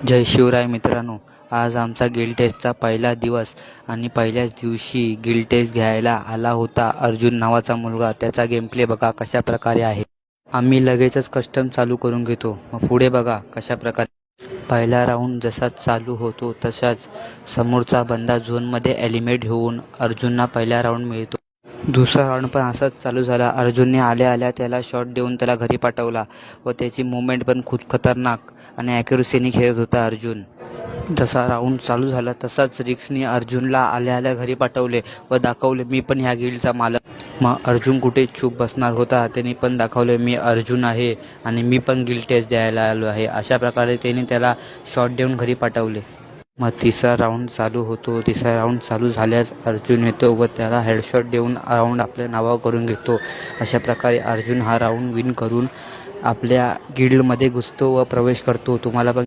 जय शिवराय मित्रांनो. आज आमचा गिल्ड टेस्टचा पहिला दिवस आणि पहिल्याच दिवशी गिल्ड टेस्ट घ्यायला आला होता अर्जुन नावाचा मुलगा. त्याचा गेम प्ले बघा कशा प्रकारे आहे. आम्ही लगेचच कस्टम चालू करून घेतो. मग पुढे बघा कशा प्रकारे पहिला राऊंड जसा चालू होतो तशाच समोरचा बंदा झोनमध्ये एलिमिनेट होऊन अर्जुनला पहिला राऊंड मिळतो. दुसरा राऊंड पण असाच चालू झाला. अर्जुनने आल्या आल्या त्याला शॉट देऊन त्याला घरी पाठवला व त्याची मुवमेंट पण खूप खतरनाक आणि ॲक्युरसीने खेळत होता अर्जुन. जसा राऊंड चालू झाला तसाच रिक्सने अर्जुनला आल्या आल्या घरी पाठवले व दाखवले मी पण ह्या गिल्डचा मालक. मग अर्जुन कुठे चूप बसणार होता. त्याने पण दाखवले मी अर्जुन आहे आणि मी पण गिल्ड टेस्ट द्यायला आलो आहे. अशा प्रकारे त्याने त्याला शॉट देऊन घरी पाठवले. मग तिसरा राऊंड चालू होतो. तिसरा राऊंड चालू झाल्यास अर्जुन येतो व त्याला हेडशॉट देऊन राऊंड आपल्या नावावर करून घेतो. अशा प्रकारे अर्जुन हा राऊंड विन करून आपल्या गिल्डमध्ये घुसतो व प्रवेश करतो. तुम्हाला पण